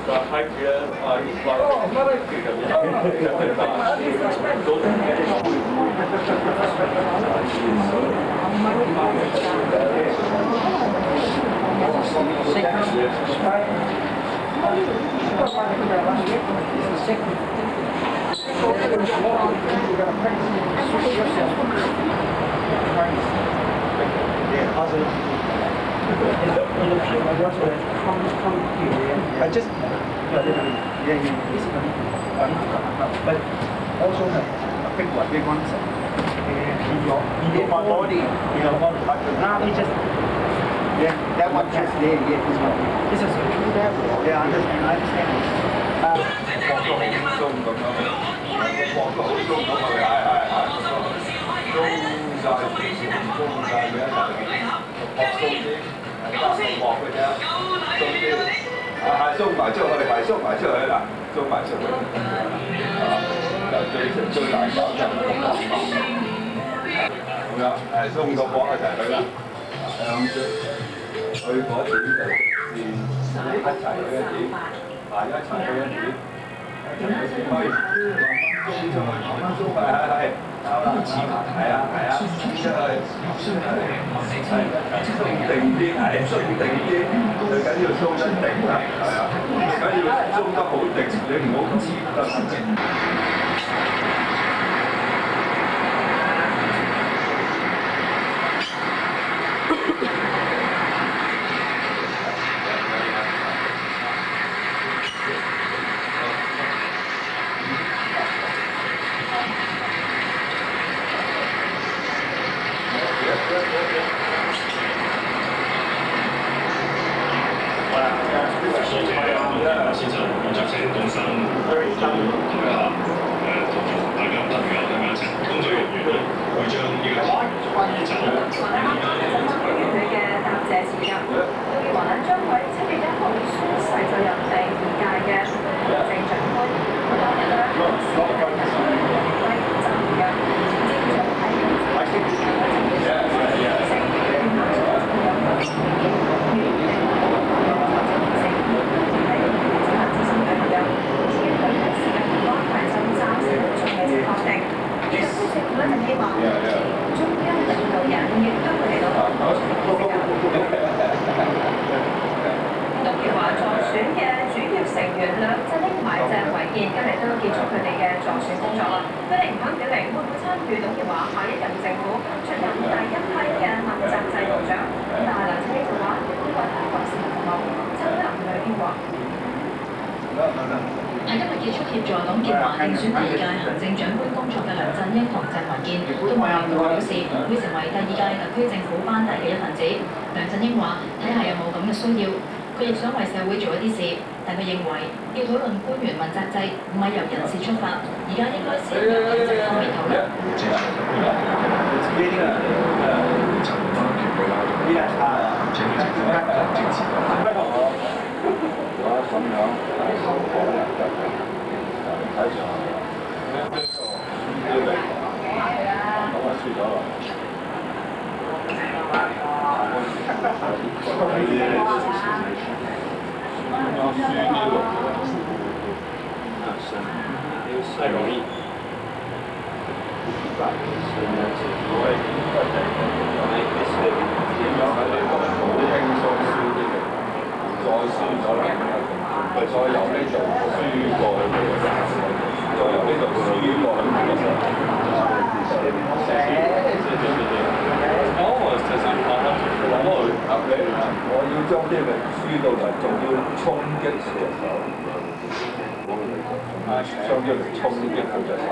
I just but also have a big one, big one. In my body, now he just that one just there, this one. This is yeah, I understand. 送埋出去，係送埋出去啦，送埋出去。最難搞就咁樣，送個波一齊去啦，向去嗰點就一齊去一點，一齊去一點，一齊去先可以送出去，係。 係啊，送出去，送定啲，送定啲，最緊要送得定啦，係啊，最緊要送得好定，你唔好黐得。先生，我就請動身同下大家朋友咁樣一齊，工作人員咧會將呢個移走。佢嘅答謝詞入，杜月華將會7月1號宣誓就任第2屆嘅行政長官。當日咧，時間係7月1號嘅政總喺成員梁振英同埋鄭維健今日都結束佢哋嘅助選工作啦。佢哋唔肯表明會唔會參與董建華下一任政府出任第一批嘅問責制部長。但係梁振英就話會為香港市民服務，爭得唔對邊話。喺今日結束協助董建華競選第2屆行政長官工作嘅梁振英同鄭維健都冇認同表示會成為第2屆特區政府班底嘅一份子。梁振英話：睇下有冇咁嘅需要。佢亦想為社會做一啲事，但佢認為要討論官員問責制，唔係由人事出發，而家應該先由政治方面討論。太容易。再輸咗啦，再由呢度輸過去，再由呢度輸過去。我要將啲人輸到嚟，仲要衝擊佢隻手，將啲人衝擊佢隻手，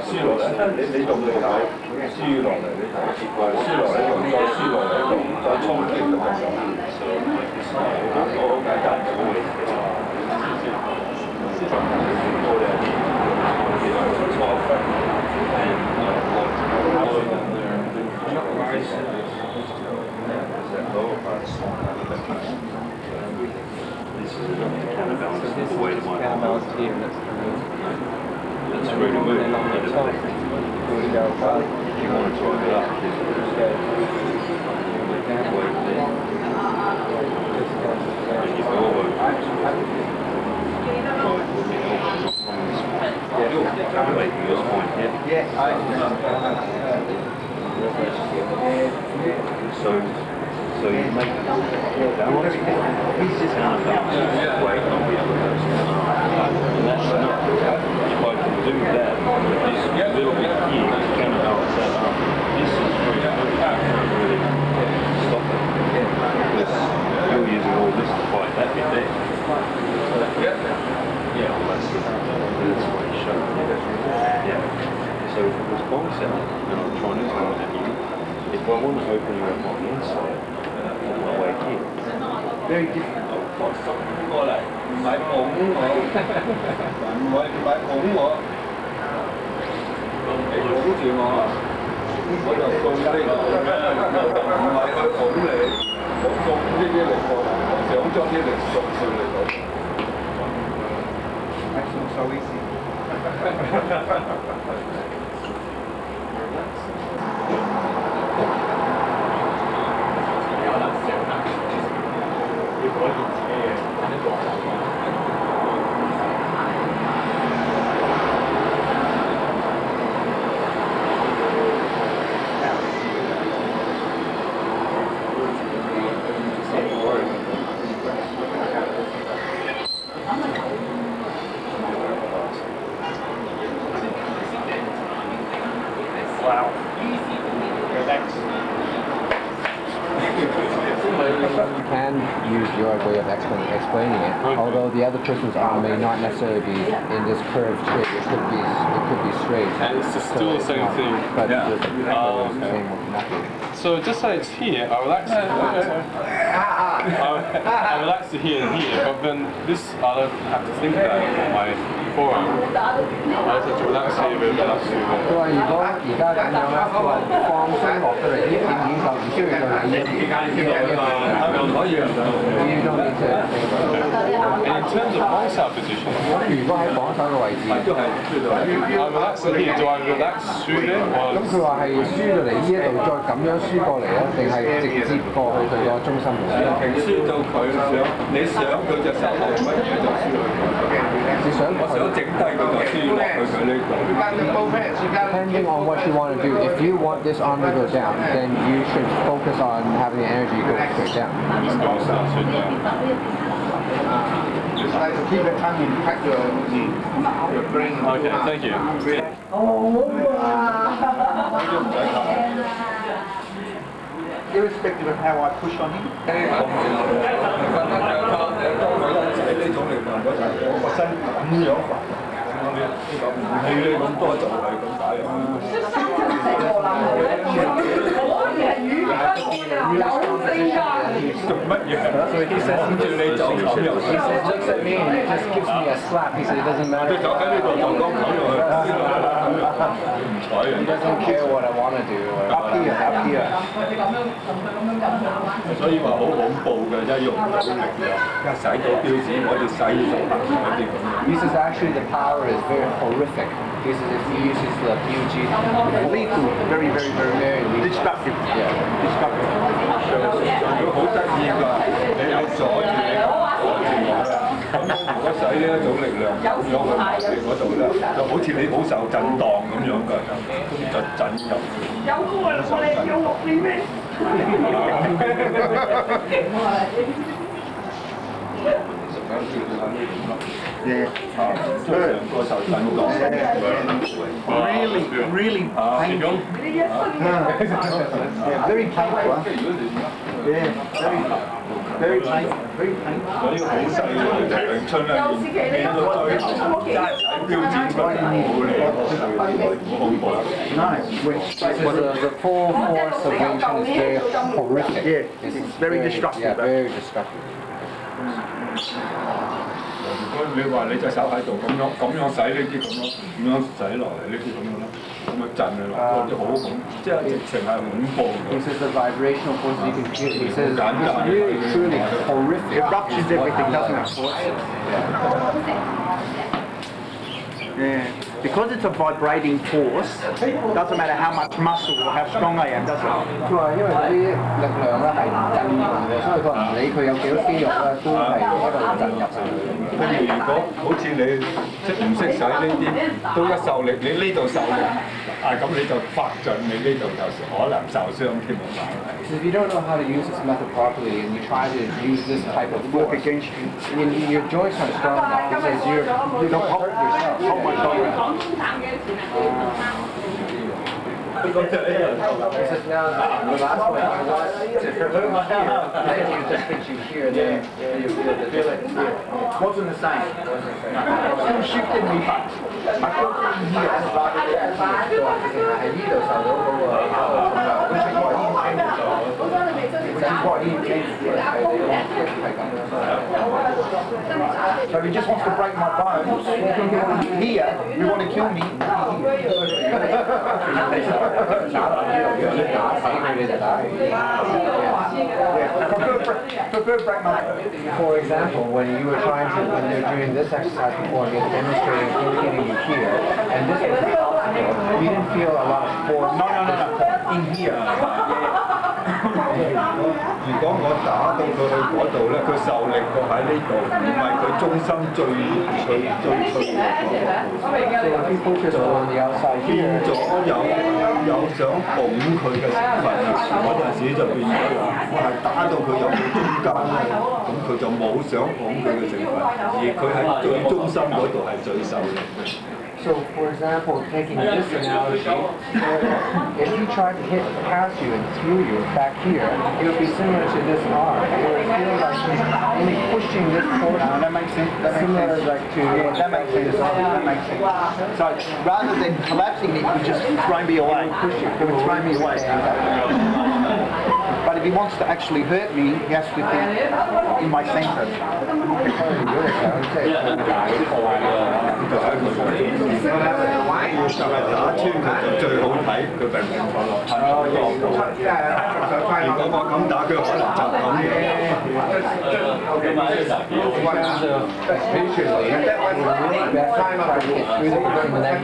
輸落嚟，你仲未睇，輸落嚟你睇，輸落嚟呢度，再輸落嚟呢度，再衝擊佢隻手，好簡單嘅。Counterbalance here, That's ready to move. You want to join it up. And you go over. So if it was bicep and I'm trying to target you, if I want to open you up on the inside, on my way here, very different. 過嚟，唔係捧我，唔係捧我，你捧住我，我就送呢度，唔係去捧你，我送呢啲力過嚟，我想將啲力送上嚟度。That's so easy. Wow. Relax. You can use your way of explaining it, although the other person's arm may not necessarily be in this curved shape. It could be straight. And it's still the same thing. But Yeah. the same method. So just like it's here, I relax it. I relax it here and here, but then this I don't have to think about it on my forearm. I just have to relax here, but relax here. 佢話如果而家咁樣咧，佢話放鬆落到嚟呢點就唔需要再理呢啲。可以啊。You don't need to think about it. And in terms of bicep position, 如果喺榜首嘅位置，都係知道。 I relax it here. Do I relax through there? 咁佢話係輸到嚟呢一度，再咁樣輸過嚟啊，定係直接過去佢個中心度？輸到佢想，你想佢隻手落乜嘢就輸落佢。你想我想整低佢就輸落去佢呢度。 Depending on what you want to do, if you want this arm to go down, then you should focus on having the energy go straight down. Just go straight down. Keep the tongue in, pack your brain. Okay, thank you. Irrespective of how I push on him. 呢種力量嗰陣，我個身咁樣浮，唔氣咧咁多就係咁解啊。做乜嘢？跟住你就咁樣。 He said, looks at me and just gives me a slap. He said it doesn't 你 matter. 走喺呢度就咁冚落去，唔睬 He 人。 doesn't care what I want to do. Up here, up here. 所以話好恐怖嘅，真係用唔到力量，一使到標誌，我哋使到行嗰啲咁樣。 He says actually the power is very horrific. He says if he uses the PUG, Lethal, very, very, very, very destructive. yeah. Destructive. 佢好得意㗎，你阻住你，阻住我啦。咁如果使呢一種力量咁樣去埋嚟嗰度咧，就好似你好受震盪咁樣㗎，就震入去。Yeah. 將成個受震盪。 Really, really painful. Yeah, very painful. Huh? Yeah, very painful. Very painful. 嗰啲好細嘅長春啊，見到最標誌不冇嚟，好恐怖。 No, But the full force of Wing Chun is very horrific. Yeah, it's very destructive. Yeah, very destructive. 如果你話你隻手喺度咁樣使呢啲咁樣使落嚟呢啲咁樣咯，咁啊震啊落，啲好恐，即係直情係恐怖 He 嘅。 says the vibrational force you can feel. He says it's really, truly horrific. It ruptures everything, doesn't it? Yeah. Because it's a vibrating force, doesn't matter how much muscle or how strong I am, does it? 佢話因為嗰啲力量咧係唔震動嘅，所以佢唔理佢有幾多肌肉咧，都係喺度震入去。跟住如果好似你識唔識使呢啲，都一受力，你呢度受力，咁你就發盡，你呢度就可能受傷添啊！ If you don't know how to use this method properly and you try to use this type of Work force, against you. your joints aren't strong enough because you don't hurt yourself. Oh my God. He says, now, the last one, you want to hurt you here, then you just hit you here, then you feel the difference here. Wasn't the same. Still shifted me, but I felt it in here rather than here. 喺呢度受到嗰個重量，咁所以我已經 change 咗，which is what he changed it. 係咁樣。So he just wants to break my bones. Here, you want to kill me. 打死佢你就打佢。Prefer break my bones. For example, when you were trying to, when they were doing this exercise before, he was demonstrating hitting you here, and this was possible. You didn't feel a lot of force. No. In here. 如果我打到佢去嗰度咧，佢受力過喺呢度，唔係佢中心最脆弱嗰 So if you focus on the outside 變 here, 咗有想捧佢嘅成分啊！嗰陣時就變咗我係打到佢入去中間咧，咁佢就冇想捧佢嘅成分，而佢喺最中心嗰度係最受力嘅。 so for example, taking this analogy, if he tried to hit past you and through you back here, it would be similar to this arm. It would feel like he's only pushing this portion. That makes sense. Similar like to That makes sense. That makes sense. So rather than collapsing me, he would just throw me away. He would throw me away. But if he wants to actually hurt me, he has to be in my center. 就係打穿佢就最好睇，佢並唔係落體如果我咁打，佢可能就咁。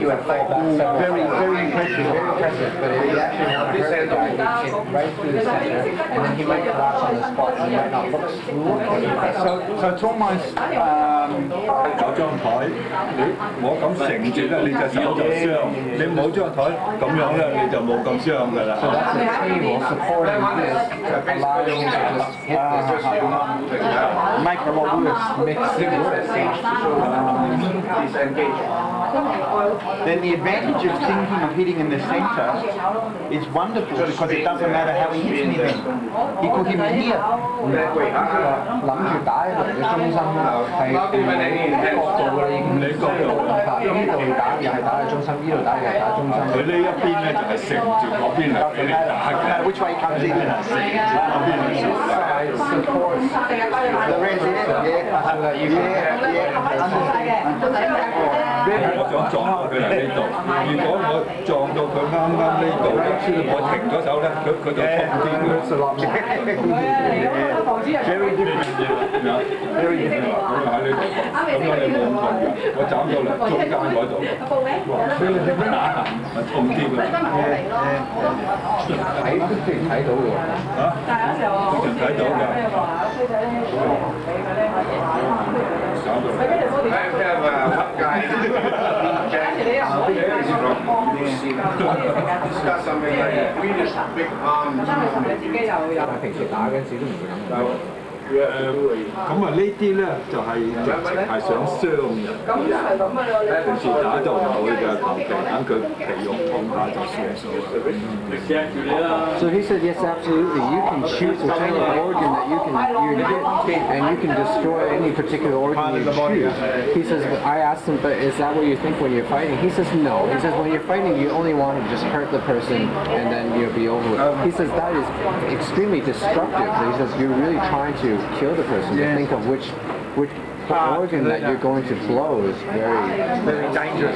Very, very impressive, very impressive. But if you actually want to hurt the guy, you hit right through the center, and then he might collapse on the spot. He might not look through. So it's almost 有張台，我咁承住咧，你隻手就傷；你冇張台咁樣咧，你就冇咁傷㗎啦。 So that's a table supporting this, allowing you to just hit this make a lot worse. makes it worse. Then the advantage of thinking of hitting in the center is wonderful because it doesn't matter how he hits me then. He could hit me here. 諗住打喺佢嘅中心係角度㗎啦，已經呢度打又係打喺中心，呢度打又係打中心。佢呢一邊咧就係承住嗰邊嚟俾你打 No matter which way he comes in. Side supports The resident, yeah. 我想撞到佢喺呢度，如果我撞到佢啱啱呢度咧，我停咗手咧，佢就痛啲嘅。 Very different. Very different. 咁喺呢度，咁我哋冇咁痛嘅，我斬到嚟中間嗰度，痛啲嘅。睇都直睇到㗎喎。嚇？直情睇到㗎。斬到嚟。平時打嗰陣時都唔會諗到。咁啊呢啲咧就係直情係想傷人。平時打就唔會嘅，求其等佢皮肉痛下就算數。 So he said, yes, absolutely. You can choose whichever organ that you hit, and you can destroy any particular organ you choose. He says, but I asked him, but is that what you think when you're fighting? He says, no. He says, when you're fighting, you only want to just hurt the person and then you'll be over with. He says that is extremely destructive. He says you're really trying to kill the person. To think of which organ that you're going to blow is very dangerous.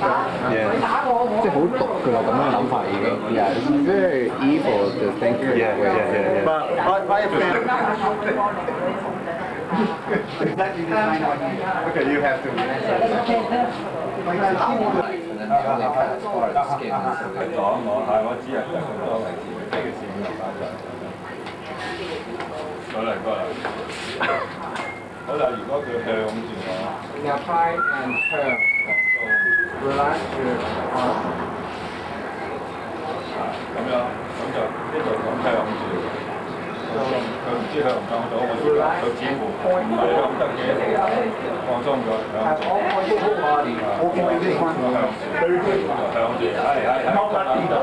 Yeah. 即係好毒㗎啦，咁樣諗法已經。Yeah, it's very evil to think that way. But I have found exactly the same idea. Okay, you have to. And then the only part as far as the skin is 係講我知啊，就咁多位置，即係線落翻上。過嚟。好啦，如果佢向住我。Now try and turn. Relax your arm. 咁樣，咁就呢度咁向住。咁佢唔知向唔向到，我哋佢似乎唔係向得嘅，放鬆咗向住。Okay with this one. Very good. 向住，係。Not that either.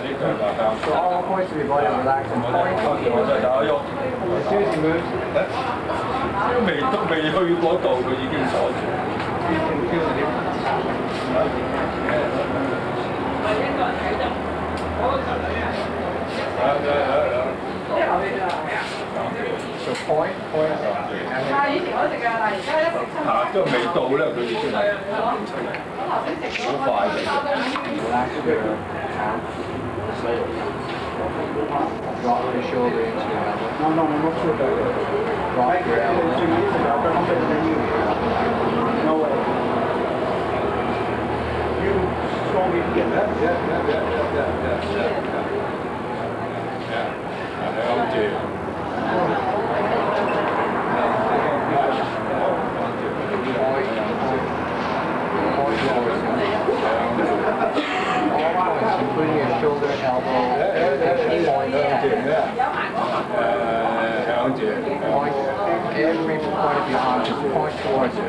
呢個就向 So all points of your body relax and 我 point. 就走喐。 As soon as he moves, 未去嗰度，佢已經鎖住。 you can feel the difference. So point, and then 都未到咧，佢已經係好快嘅。 relax your arm. Drop your shoulder into your elbow. No, not sure about it. Drop your elbow. 2 years ago, I've done better than you. No way. You strong again, huh? 向住。 Including your shoulder, elbow, point, every point of your arm, just point towards it.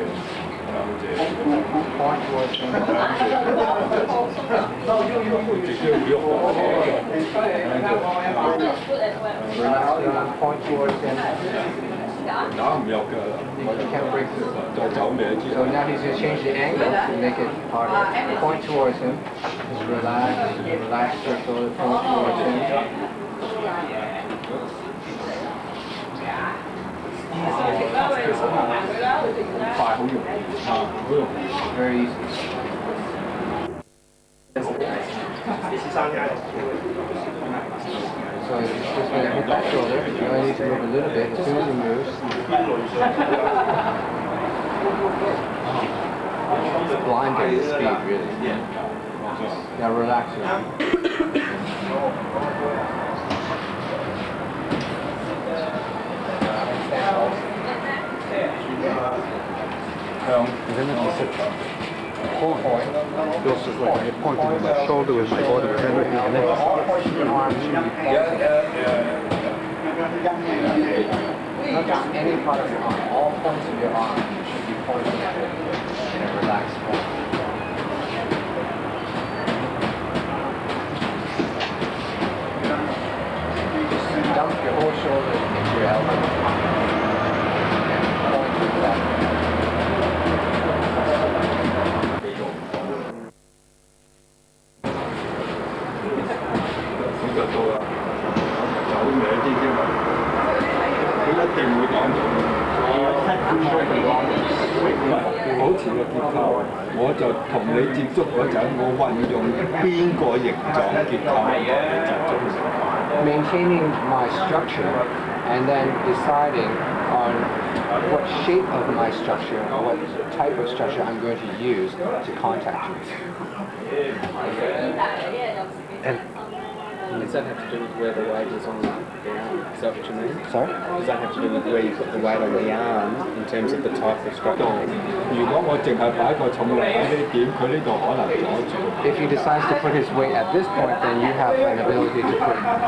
Point towards him. Relax your arm, point towards him. 打唔入㗎啦， You can't break through. 再走你就知 So now he's going to change the angle to make it harder. Point towards him. Just relax your shoulder, point towards him. Very easy. So he's just going to hit that shoulder. You only need to move a little bit. As soon as he moves, it's blinding the speed, really. Now relax your arm. And then it's a point. Feels just like you're pointing with my shoulder with my body and everything. And then Your arm should be pointing. Not just any part of your arm. All points of your arm should be pointing at it in a relaxed way. Just dump your whole shoulder into your elbow. And point with that. 佢就到啦，走歪啲啫嘛，佢一定會講到。保持個結構，我就同你接觸嗰陣，我運用邊個形狀結構同你接觸。 Maintaining my structure and then deciding on what shape of my structure or what type of structure I'm going to use to contact you. does that have to do with where the weight is on the arm? Is that what you mean? Sorry? Does that have to do with where you put the weight on the arm in terms of the type of structure? 如果我淨係擺個重量喺呢點，佢呢度可能阻住。 If he decides to put his weight at this point, then you have an ability to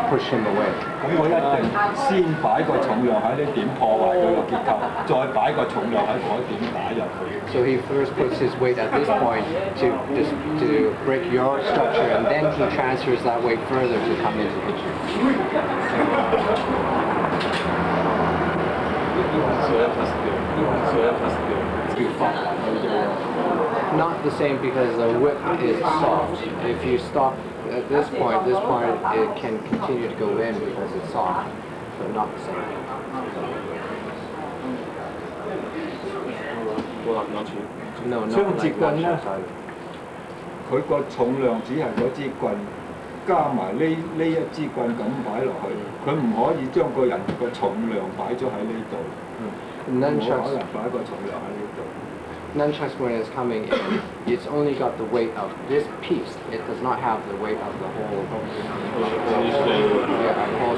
push him away. 咁我一定先擺個重量喺呢點破壞佢個結構，再擺個重量喺嗰點打入去。 So he first puts his weight at this point to break your structure, and then he transfers that weight further to come in to hit you. Not the same because the whip is soft. If you stop at this point it can continue to go in because it's soft, but not the same. No, not 雙 like 節棍咧 lateral side. 佢個重量只係嗰支棍，加埋呢一支棍咁擺落去，佢唔可以將個人個重量擺咗喺呢度，冇可能 Nunchucks, 擺個重量喺呢度。 nunchucks when it's coming in, it's only got the weight of this piece. It does not have the weight of the whole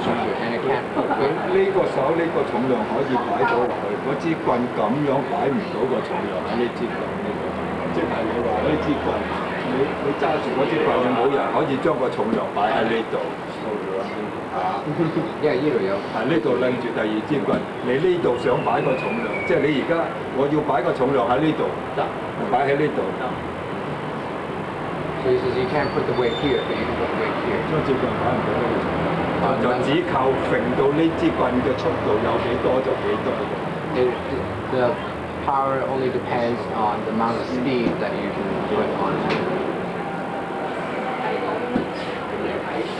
structure, and it can't. 呢個手呢個重量可以擺到落去，嗰支棍咁樣擺唔到個重量喺呢支棍呢度，即係你話呢支棍，你揸住嗰支棍，冇人可以將個重量擺喺呢度。Yeah，呢度有。係呢度拎住第二支棍，你呢度想擺個重量，即係你而家我要擺個重量喺呢度，擺喺呢度。So he says you can't put the weight here, but you can put the weight here. 將支棍擺唔到呢個重量，就只靠揈到呢支棍嘅速度有幾多就幾多。The power only depends on the amount of speed that you can put on it.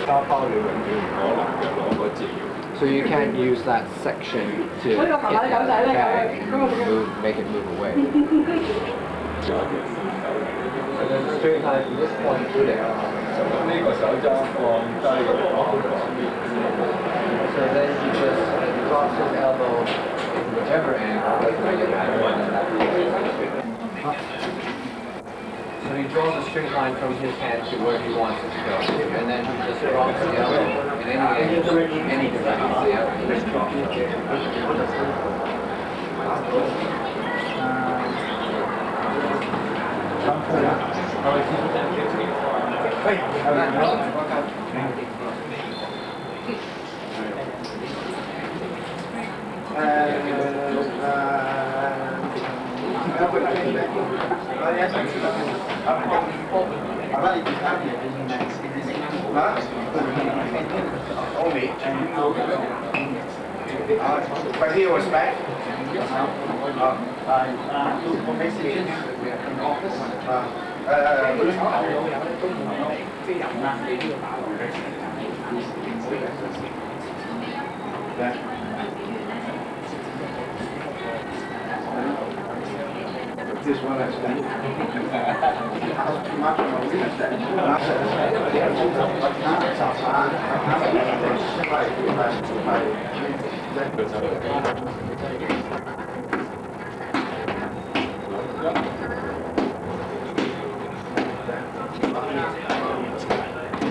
沙包你永遠唔可能嘅攞個字。So you can't use that section to hit the bag and make it move away. And then straight line from this point to there. 呢個手踭放低放旁邊。So then he just drops his elbow in whichever angle that you have. So he draws a straight line from his hand to where he wants it to go. And then he just drops the elbow in any direction. But he was back. This one has done.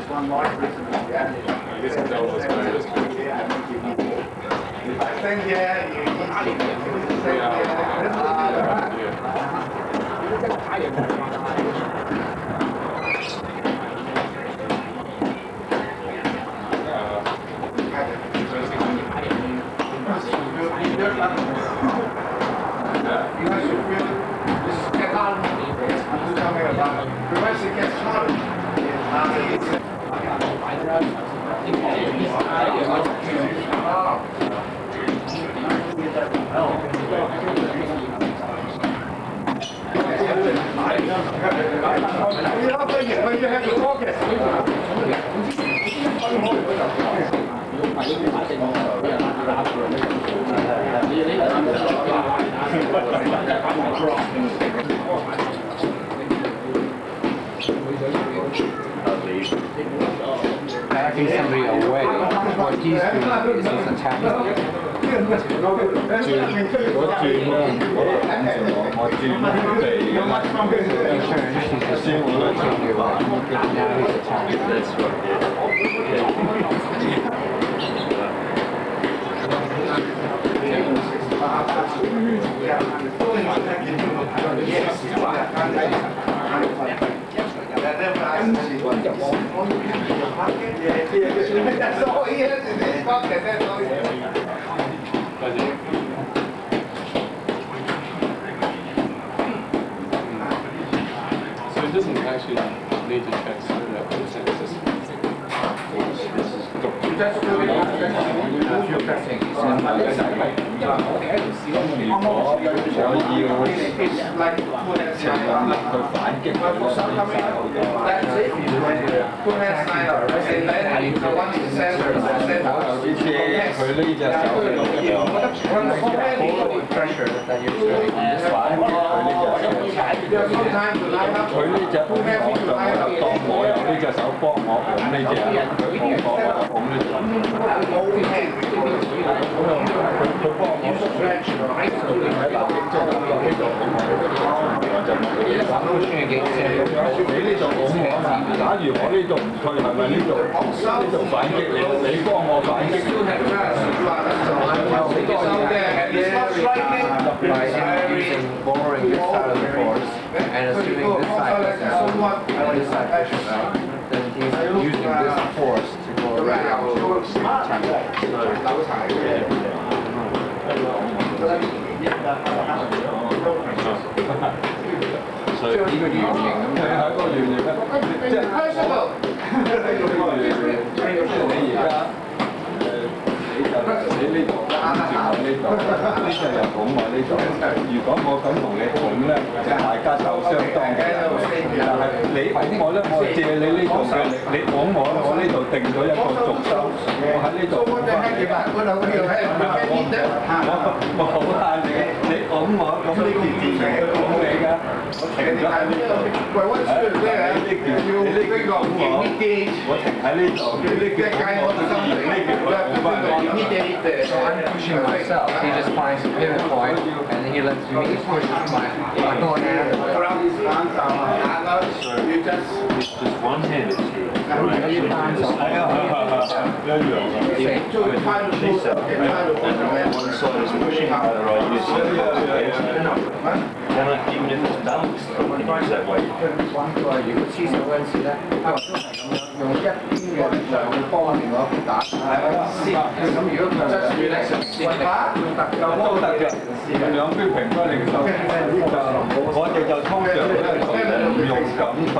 One large reason is I think, yeah, you need to say, Backing somebody away, what he's doing is he's attacking. 轉嗰轉咧，我轉地咁啊！ He turns, he's just taking you away. Now he's attacking. That's all he is in this pocket. That's all he is. So it doesn't actually need to check so that consensus. Lowering this side of the force and assuming this side then he's using this force to go around. 即係呢個圓形咁樣。係一個圓形啦，即係你而家你呢度跟住我呢度，呢隻又拱我呢度。如果我咁同你拱咧，就大家鬥相當嘅。但係你拱我咧，我借你呢度嘅力，你拱我，我呢度定咗一個軸心，我喺呢度拱翻你。我好慳你，你拱我，咁呢件事情係拱你㗎。我停咗喺呢度。喂，我呢件拱我，我停喺呢度，呢件拱我，呢件我拱翻你。So I'm pushing myself. He just finds a pivot point, and then he lets me push my own hand. It's just one hand is here. You find something. One side is pushing the other right, you see. And even if it's balanced, you can use that weight. 如果黐手嗰陣時咧，都係咁樣用一邊嘅力量去幫另外一邊打。咁如果佢質住咧，都得嘅，兩邊平分零手。我哋就通常咧唔用咁去，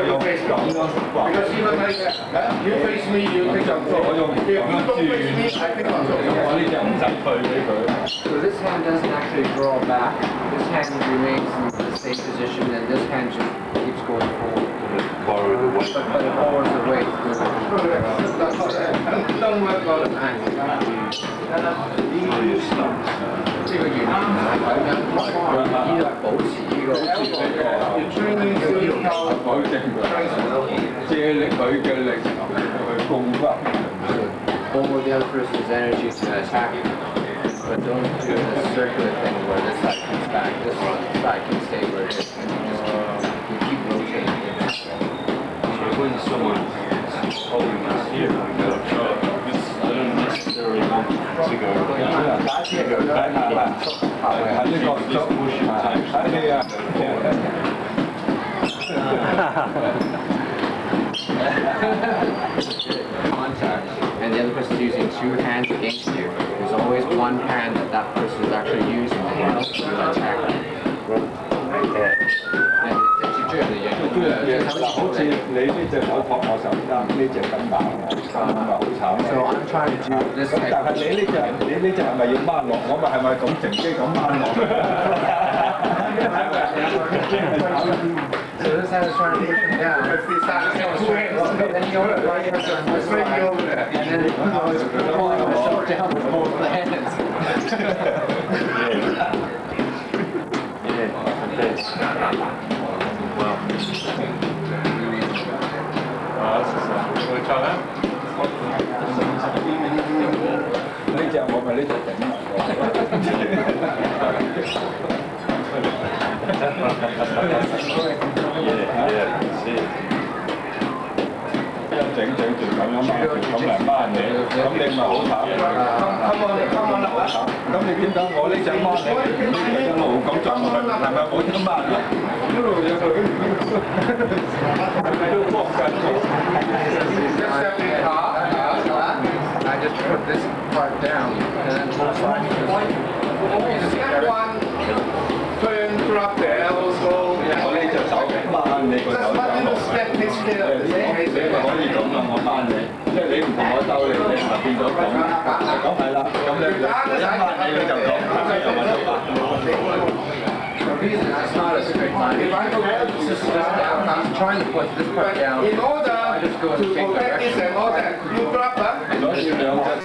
用咁樣畫。我用咁樣轉，我呢隻唔使退俾佢。So this hand doesn't actually draw back. This hand remains in the same position, and this hand just keeps going forward. Borrow the weight. But it borrows the weight. 呢個原理係咁樣，呢度係保持呢個。保證佢借力佢嘅力去供翻。Over the other person's energy to attack you. But don't do the circular thing where this side comes back, this side can stay where it is, and you keep rotating it. So when someone's holding this here, I don't necessarily want to go. 打車就睇下啦，喺呢個足，睇你啊。Contact, and the other person is using two hands against you. There's always one hand that that person is actually using to help you attack. And嗱，好似你呢隻手托我手踭，呢隻咁打我，咁咪好慘。So I'm trying to do this. 但係你呢隻係咪要掹落？我咪係咪咁靜機咁掹落？So this hand is trying to push him down. Then you over right person was right over there. And then I was pulling myself down with both hands. Wow. 呢隻我咪呢隻頂埋整住咁樣掹住，咁嚟掹你，咁你咪好慘。咁你點解我呢隻掹你，呢隻一路咁撞落去，係咪冇得掹咧？一路有佢，係咪都幫緊我？I just put this part down, and then both sides我呢隻手掹你個手掌落去，你咪可以咁啦，我掹你，即係你唔同我兜你，你咪變咗咁。咁係啦，咁你一掹你就咁，又揾到掹。The reason it's not a straight line. If I go this down, I'm trying to put this part down. In order I just go in the same direction. you grab that.